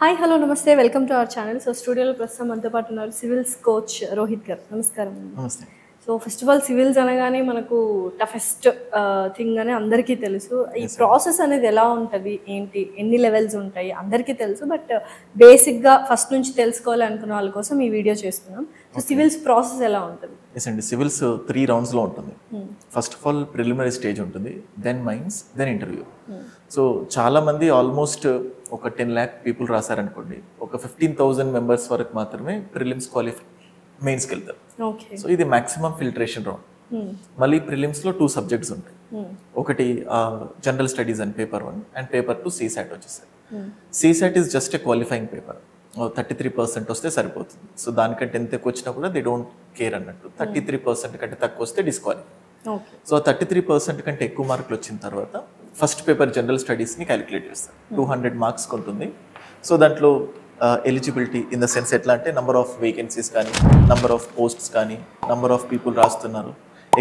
Hi hello నమస్తే welcome to our channel. So స్టూడియోలో ప్రస్తుతం మనతో పాటు ఉన్నారు సివిల్స్ కోచ్ రోహిత్ గారు. నమస్కారం అండి. నమస్తే. So first of all civils అనగానే మనకు టఫెస్ట్ థింగ్ అని అందరికీ తెలుసు. ఈ ప్రాసెస్ అనేది ఎలా ఉంటుంది, ఏంటి, ఎన్ని లెవెల్స్ ఉంటాయి అందరికీ తెలుసు. బట్ బేసిక్గా ఫస్ట్ నుంచి తెలుసుకోవాలి అనుకున్న వాళ్ళ కోసం ఈ వీడియో చేస్తున్నాం. సో సివిల్స్ ప్రాసెస్ ఎలా ఉంటుంది? ఎస్ అండి, సివిల్స్ 3 రౌండ్స్లో ఉంటుంది. First of all preliminary stage ఉంటుంది, then mains, then interview. So చాలామంది ఆల్మోస్ట్ ఒక 10 lakh పీపుల్ రాశారనుకోండి, ఒక 15,000 మెంబర్స్ వరకు మాత్రమే ప్రిలిమ్స్ క్వాలిఫై మెయిన్స్కి వెళ్తారు. సో ఇది మ్యాక్సిమం ఫిల్టరేషన్ రౌండ్. మళ్ళీ ప్రిలిమ్స్లో 2 సబ్జెక్ట్స్ ఉంటాయి. ఒకటి general studies and paper 1 and paper 2 CSAT వచ్చేసారు. CSAT is just a qualifying paper. 33% వస్తే సరిపోతుంది. సో దానికంటే ఎంత ఎక్కువ వచ్చినా కూడా దే డోంట్ కేర్ అన్నట్టు. 33% కంటే తక్కువ వస్తే డిస్క్వాలిఫై. సో 33% కంటే ఎక్కువ మార్కులు వచ్చిన తర్వాత ఫస్ట్ పేపర్ జనరల్ స్టడీస్ని క్యాలిక్యులేట్ చేస్తారు. 200 మార్క్స్ ఉంటుంది. సో దాంట్లో ఎలిజిబిలిటీ ఇన్ ద సెన్స్ ఎట్లా అంటే నంబర్ ఆఫ్ వేకెన్సీస్ కానీ, నంబర్ ఆఫ్ పోస్ట్స్ కానీ, నంబర్ ఆఫ్ పీపుల్ రాస్తున్నారు,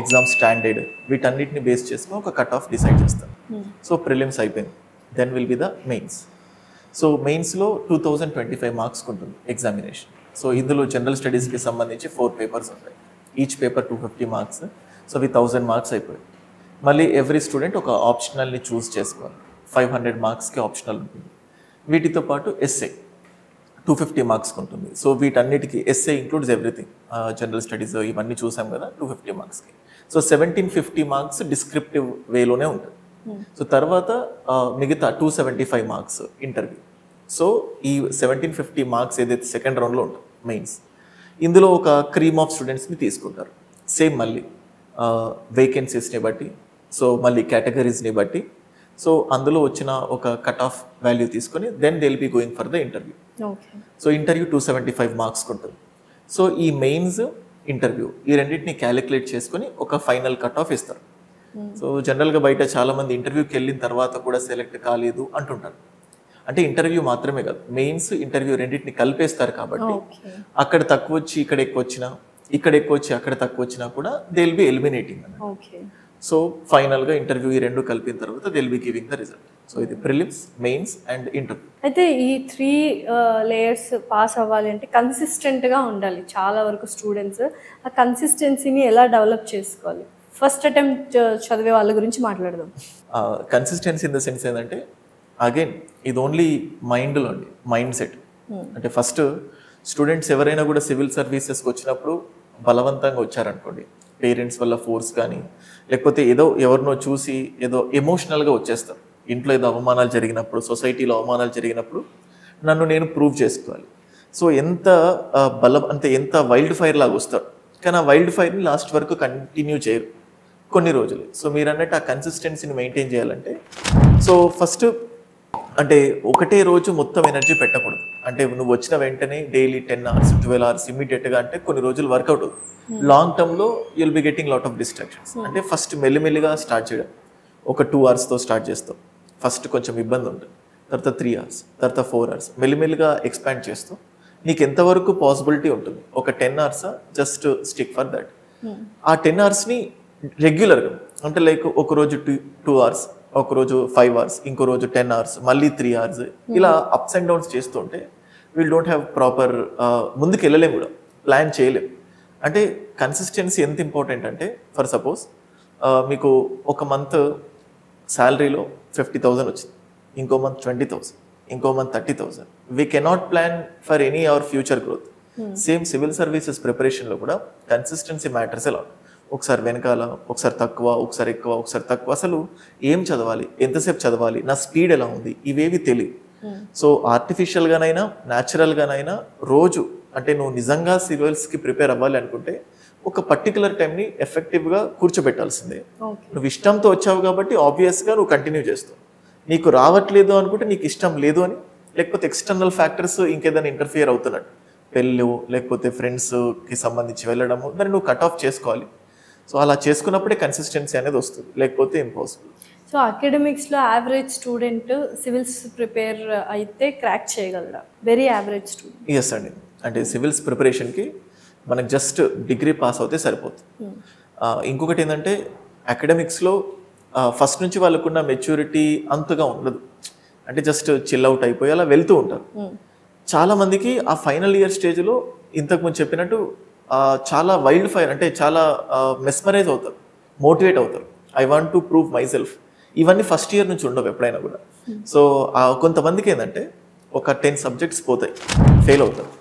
ఎగ్జామ్ స్టాండర్డ్, వీటన్నిటిని బేస్ చేసుకుని ఒక కట్ ఆఫ్ డిసైడ్ చేస్తారు. సో ప్రిలిమ్స్ అయిపోయింది, then will be the mains. So మెయిన్స్లో 2025 మార్క్స్ ఉంటుంది ఎగ్జామినేషన్. సో ఇందులో జనరల్ స్టడీస్కి సంబంధించి 4 పేపర్స్ ఉంటాయి. Each paper 250 marks. సో అవి 1000 మార్క్స్ అయిపోయాయి. మళ్ళీ ఎవ్రీ స్టూడెంట్ ఒక ఆప్షనల్ని చూస్ చేసుకోవాలి. 500 మార్క్స్కి ఆప్షనల్ ఉంటుంది. వీటితో పాటు ఎస్ఏ 250 మార్క్స్కి ఉంటుంది. సో వీటన్నిటికీ SA includes everything. General studies ఇవన్నీ చూసాం కదా 250 మార్క్స్కి. సో 1750 మార్క్స్ డిస్క్రిప్టివ్ వేలోనే ఉంటుంది. సో తర్వాత మిగతా 275 మార్క్స్ ఇంటర్వ్యూ. సో ఈ 1750 మార్క్స్ ఏదైతే సెకండ్ రౌండ్లో ఉంటుంది మెయిన్స్, ఇందులో ఒక క్రీమ్ ఆఫ్ స్టూడెంట్స్ని తీసుకుంటారు. సేమ్ మళ్ళీ వేకెన్సీస్ని బట్టి, సో మళ్ళీ కేటగిరీస్ని బట్టి, సో అందులో వచ్చిన ఒక కట్ ఆఫ్ వాల్యూ తీసుకొని then they will be going for the interview. So interview 275 మార్క్స్కి ఉంటుంది. సో ఈ మెయిన్స్, ఇంటర్వ్యూ ఈ రెండింటిని క్యాలిక్యులేట్ చేసుకొని ఒక ఫైనల్ కట్ ఆఫ్ ఇస్తారు. సో జనరల్గా బయట చాలామంది ఇంటర్వ్యూకి వెళ్ళిన తర్వాత కూడా సెలెక్ట్ కాలేదు అంటుంటారు. అంటే ఇంటర్వ్యూ మాత్రమే కాదు, మెయిన్స్ ఇంటర్వ్యూ రెండింటిని కలిపేస్తారు. కాబట్టి అక్కడ తక్కువ వచ్చి ఇక్కడ ఎక్కువ వచ్చినా, ఇక్కడ ఎక్కువ వచ్చి అక్కడ తక్కువ వచ్చినా కూడా దే విల్ బి ఎలిమినేటింగ్ అన్నమాట. సో ఫైనల్గా ఇంటర్వ్యూ ఈ రెండు కలిపిన తర్వాత they will be giving the result. So ఇది ప్రిలిమ్స్, మెయిన్స్ అండ్ ఇంటర్వ్యూ. అయితే ఈ 3 లేయర్స్ పాస్ అవ్వాలి అంటే కన్సిస్టెంట్గా ఉండాలి. చాలా వరకు స్టూడెంట్స్ ఆ కన్సిస్టెన్సీని ఎలా డెవలప్ చేసుకోవాలి? ఫస్ట్ అటెంప్ట్ చదివే వాళ్ళ గురించి మాట్లాడదాం. కన్సిస్టెన్సీ ఇన్ ద సెన్స్ ఏంటంటే, అగైన్ ఇది ఓన్లీ మైండ్లో అండి, మైండ్ సెట్. అంటే ఫస్ట్ స్టూడెంట్స్ ఎవరైనా కూడా సివిల్ సర్వీసెస్కి వచ్చినప్పుడు బలవంతంగా వచ్చారనుకోండి, పేరెంట్స్ వల్ల ఫోర్స్ కానీ, లేకపోతే ఏదో ఎవరినో చూసి ఏదో ఎమోషనల్గా వచ్చేస్తారు. ఇంట్లో ఏదో అవమానాలు జరిగినప్పుడు, సొసైటీలో అవమానాలు జరిగినప్పుడు నన్ను నేను ప్రూవ్ చేసుకోవాలి. సో ఎంత బలం అంటే ఎంత వైల్డ్ ఫైర్ లాగా వస్తారు. కానీ ఆ వైల్డ్ ఫైర్ని లాస్ట్ వరకు కంటిన్యూ చేయరు కొన్ని రోజులు. సో మీరు అన్నట్టు ఆ కన్సిస్టెన్సీని మెయింటైన్ చేయాలంటే, సో ఫస్ట్ అంటే ఒకటే రోజు మొత్తం ఎనర్జీ పెట్టకూడదు. అంటే నువ్వు వచ్చిన వెంటనే డైలీ 10 hours 12 hours ఇమ్మీడియట్గా అంటే కొన్ని రోజులు వర్కౌట్ అవుతుంది. లాంగ్ టర్మ్లో you'll be getting lot of distractions. అంటే ఫస్ట్ మెల్లిమెల్లిగా స్టార్ట్ చేయడం. ఒక 2 hours స్టార్ట్ చేస్తాం, ఫస్ట్ కొంచెం ఇబ్బంది ఉంటుంది. తర్వాత 3 hours, తర్వాత 4 hours, మెల్లిమెల్లిగా ఎక్స్పాండ్ చేస్తూ నీకు ఎంతవరకు పాసిబిలిటీ ఉంటుంది. ఒక 10 hours just stick for that. ఆ 10 hoursని రెగ్యులర్గా అంటే లైక్ ఒకరోజు 2 hours, ఒకరోజు 5 hours, ఇంకో రోజు 10 hours, మళ్ళీ 3 hours, ఇలా అప్స్ అండ్ డౌన్స్ చేస్తుంటే వీల్ డోంట్ హ్యావ్ ప్రాపర్ ముందుకు వెళ్ళలేము కూడా, ప్లాన్ చేయలేము. అంటే కన్సిస్టెన్సీ ఎంత ఇంపార్టెంట్ అంటే, ఫర్ సపోజ్ మీకు ఒక మంత్ శాలరీలో 50,000 వచ్చింది, ఇంకో మంత్ 20,000, ఇంకో month 30,000. We cannot plan for any our future growth. Same civil services ప్రిపరేషన్లో కూడా కన్సిస్టెన్సీ మ్యాటర్స్ ఎలా, ఒకసారి వెనకాల, ఒకసారి తక్కువ, ఒకసారి ఎక్కువ, ఒకసారి తక్కువ, అసలు ఏం చదవాలి, ఎంతసేపు చదవాలి, నా స్పీడ్ ఎలా ఉంది, ఇవేవి తెలియదు. సో ఆర్టిఫిషియల్గానైనా న్యాచురల్గానైనా రోజు అంటే నువ్వు నిజంగా సివిల్స్కి ప్రిపేర్ అవ్వాలి అనుకుంటే ఒక పర్టికులర్ టైంని ఎఫెక్టివ్గా కూర్చోబెట్టాల్సిందే. నువ్వు ఇష్టంతో వచ్చావు కాబట్టి ఆబ్వియస్గా నువ్వు కంటిన్యూ చేస్తావు. నీకు రావట్లేదు అనుకుంటే నీకు ఇష్టం లేదు అని, లేకపోతే ఎక్స్టర్నల్ ఫ్యాక్టర్స్ ఇంకేదైనా ఇంటర్ఫియర్ అవుతున్నట్టు, పెళ్ళు లేకపోతే ఫ్రెండ్స్కి సంబంధించి వెళ్ళడము, దాన్ని నువ్వు కట్ ఆఫ్ చేసుకోవాలి. సో అలా చేసుకున్నప్పుడే కన్సిస్టెన్సీ అనేది వస్తుంది, లేకపోతే ఇంపాసిబుల్. సో అకాడమిక్స్లో యావరేజ్ స్టూడెంట్ సివిల్స్ ప్రిపేర్ అయితే క్రాక్ చేయగలరా? Very average student? ఎస్ అండి. అంటే సివిల్స్ ప్రిపరేషన్కి మనకు జస్ట్ డిగ్రీ పాస్ అవుతే సరిపోతుంది. ఇంకొకటి ఏంటంటే అకాడమిక్స్లో ఫస్ట్ నుంచి వాళ్ళకున్న మెచ్యూరిటీ అంతగా ఉండదు. అంటే జస్ట్ చిల్ అవుట్ అయిపోయి అలా వెళ్తూ ఉంటారు. చాలా మందికి ఆ ఫైనల్ ఇయర్ స్టేజ్లో ఇంతకుముందు చెప్పినట్టు చాలా వైల్డ్ ఫైర్, అంటే చాలా మెస్మరైజ్ అవుతారు, మోటివేట్ అవుతారు. I want to prove my self. ఇవన్నీ ఫస్ట్ ఇయర్ నుంచి ఉండవు ఎప్పుడైనా కూడా. సో కొంతమందికి ఏంటంటే ఒక 10 సబ్జెక్ట్స్ పోతాయి, ఫెయిల్ అవుతారు.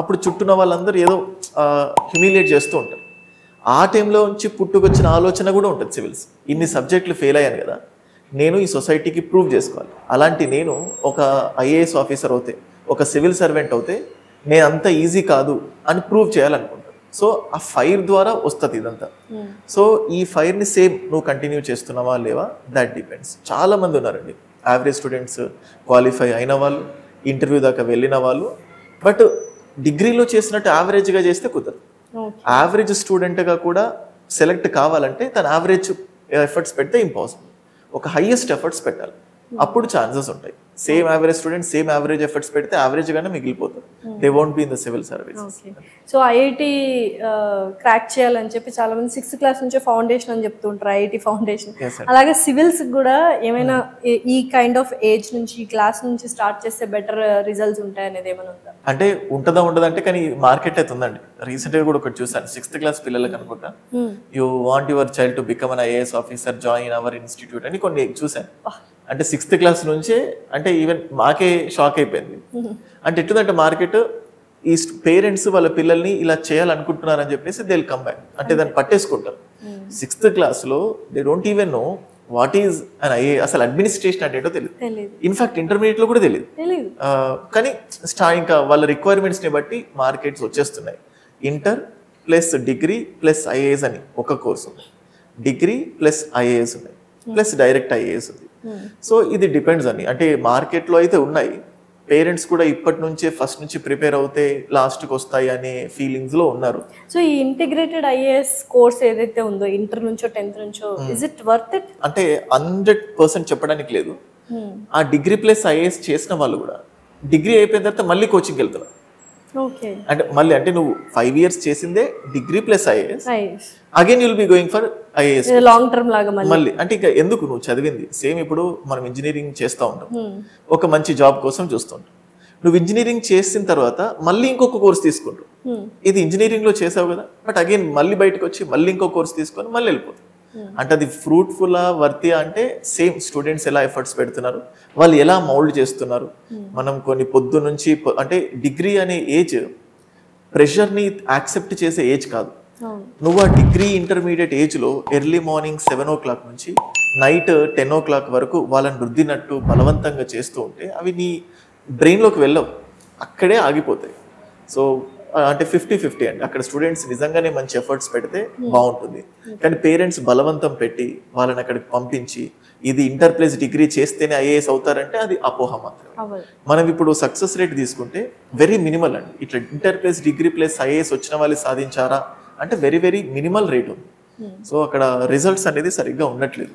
అప్పుడు చుట్టూన్న వాళ్ళందరూ ఏదో హ్యూమిలియేట్ చేస్తూ ఉంటారు. ఆ టైంలో నుంచి పుట్టుకొచ్చిన ఆలోచన కూడా ఉంటుంది సివిల్స్. ఇన్ని సబ్జెక్టులు ఫెయిల్ అయ్యాను కదా, నేను ఈ సొసైటీకి ప్రూవ్ చేసుకోవాలి. అలాంటి నేను ఒక ఐఏఎస్ ఆఫీసర్ అవుతే, ఒక సివిల్ సర్వెంట్ అవుతే నేను అంత ఈజీ కాదు అని ప్రూవ్ చేయాలనుకుంటాను. సో ఆ ఫైర్ ద్వారా వస్తుంది ఇదంతా. సో ఈ ఫైర్ని సేమ్ నువ్వు కంటిన్యూ చేస్తున్నావా లేవా, దట్ డిపెండ్స్. చాలా మంది ఉన్నారండి యావరేజ్ స్టూడెంట్స్, క్వాలిఫై అయిన వాళ్ళు, ఇంటర్వ్యూ దాకా వెళ్ళిన వాళ్ళు, బట్ డిగ్రీలో చేసినట్టు యావరేజ్గా చేస్తే కుదరదు. యావరేజ్ స్టూడెంట్గా కూడా సెలెక్ట్ కావాలంటే తన యావరేజ్ ఎఫర్ట్స్ పెడితే ఇంపాసిబుల్. ఒక హైయెస్ట్ ఎఫర్ట్స్ పెట్టాలి, అప్పుడు ఛాన్సెస్ ఉంటాయి. Same average student same average efforts పెడితే యావరేజ్ గానే మిగిలిపోతారు. They won't be in the civil service. So IIT crack చేయాలని చెప్పి చాలా మంది 6th క్లాస్ నుంచే ఫౌండేషన్ అని చెప్తుంటారు, ఐఐటి ఫౌండేషన్. అలాగే సివిల్స్ కూడా ఏమైనా ఈ కైండ్ ఆఫ్ ఏజ్ నుంచి, ఈ క్లాస్ నుంచి స్టార్ట్ చేస్తే బెటర్ రిజల్ట్స్ ఉంటాయి అనేది ఏమైనా ఉందా? అంటే ఉంటుందా ఉండదంటే, కానీ మార్కెట్ అయితే ఉందండి. రీసెంట్ గా కూడా ఒకటి చూసాను, 6th క్లాస్ పిల్లలకి అనుకుంటా, you want your child to become an IAS officer, join hour institute అని కొన్ని చూసాను. అంటే 6th క్లాస్ నుంచే, అంటే ఈవెన్ మాకే షాక్ అయిపోయింది. అంటే ఎట్లుందంటే మార్కెట్, ఈ పేరెంట్స్ వాళ్ళ పిల్లల్ని ఇలా చేయాలనుకుంటున్నారని చెప్పేసి దే విల్ కమ్ బ్యాక్, అంటే దాన్ని పట్టేసుకుంటారు. 6th క్లాస్లో they don't even know what is an IA, అసలు అడ్మినిస్ట్రేషన్ అంటే ఏంటో తెలియదు. ఇన్ఫాక్ట్ ఇంటర్మీడియట్ లో కూడా తెలియదు. కానీ ఇంకా వాళ్ళ రిక్వైర్మెంట్స్ ని బట్టి మార్కెట్స్ వచ్చేస్తున్నాయి. Inter plus degree plus IAS అని ఒక కోర్సు ఉంది, డిగ్రీ ప్లస్ ఐఏఎస్ ఉన్నాయి, ప్లస్ డైరెక్ట్ ఐఏఎస్ ఉంది. సో ఇది డిపెండ్స్ అని, అంటే మార్కెట్లో అయితే ఉన్నాయి. పేరెంట్స్ కూడా ఇప్పటి నుంచే ఫస్ట్ నుంచి ప్రిపేర్ అవుతే లాస్ట్కి వస్తాయి అనే ఫీలింగ్స్లో ఉన్నారు. సో ఈ ఇంటిగ్రేటెడ్ ఐఏఎస్ కోర్స్ ఏదైతే ఉందో ఇంటర్ నుంచో 10th నుంచో, ఇస్ ఇట్ వర్త్ ఇట్? అంటే 100% చెప్పడానికి లేదు. ఆ డిగ్రీ ప్లస్ ఐఏఎస్ చేసిన వాళ్ళు కూడా డిగ్రీ అయిపోయిన తర్వాత మళ్ళీ కోచింగ్కి వెళ్తున్నారు. అంటే మళ్ళీ, అంటే నువ్వు 5 years చేసిందే degree plus IAS, again you'll be going for IAS long term లాగా మళ్ళీ. అంటే ఇంకా ఎందుకు, నువ్వు చదివింది సేమ్. ఇప్పుడు మనం ఇంజనీరింగ్ చేస్తూ ఉంటాం, ఒక మంచి జాబ్ కోసం చూస్తుంటాం. నువ్వు ఇంజనీరింగ్ చేసిన తర్వాత మళ్ళీ ఇంకొక కోర్స్ తీసుకుంటావు. ఇది ఇంజనీరింగ్ లో చేసావు కదా, బట్ అగైన్ మళ్ళీ బయటకు వచ్చి మళ్ళీ ఇంకో కోర్స్ తీసుకొని మళ్ళీ వెళ్ళిపోతావు. అంటే అది ఫ్రూట్ఫుల్ వర్తియా అంటే, సేమ్ స్టూడెంట్స్ ఎలా ఎఫర్ట్స్ పెడుతున్నారు, వాళ్ళు ఎలా మౌల్డ్ చేస్తున్నారు. మనం కొన్ని పొద్దు నుంచి, అంటే డిగ్రీ అనే ఏజ్ ప్రెషర్ని యాక్సెప్ట్ చేసే ఏజ్ కాదు. నువ్వు ఆ డిగ్రీ ఇంటర్మీడియట్ ఏజ్లో ఎర్లీ మార్నింగ్ 7 o'clock నుంచి నైట్ 10 o'clock వరకు వాళ్ళని రుద్దినట్టు బలవంతంగా చేస్తూ ఉంటే అవి నీ బ్రెయిన్లోకి వెళ్ళవు, అక్కడే ఆగిపోతాయి. సో అంటే 50-50 అండి. అక్కడ స్టూడెంట్స్ నిజంగానే మంచి ఎఫర్ట్స్ పెడితే బాగుంటుంది. కానీ పేరెంట్స్ బలవంతం పెట్టి వాళ్ళని అక్కడికి పంపించి ఇది ఇంటర్ ప్లస్ డిగ్రీ చేస్తేనే ఐఏఎస్ అవుతారంటే అది అపోహ మాత్రమే. మనం ఇప్పుడు సక్సెస్ రేట్ తీసుకుంటే వెరీ మినిమల్ అండి. ఇట్లా inter plus degree plus IAS వచ్చిన వాళ్ళు సాధించారా అంటే వెరీ వెరీ మినిమల్ రేట్ ఉంది. సో అక్కడ రిజల్ట్స్ అనేది సరిగ్గా ఉండట్లేదు.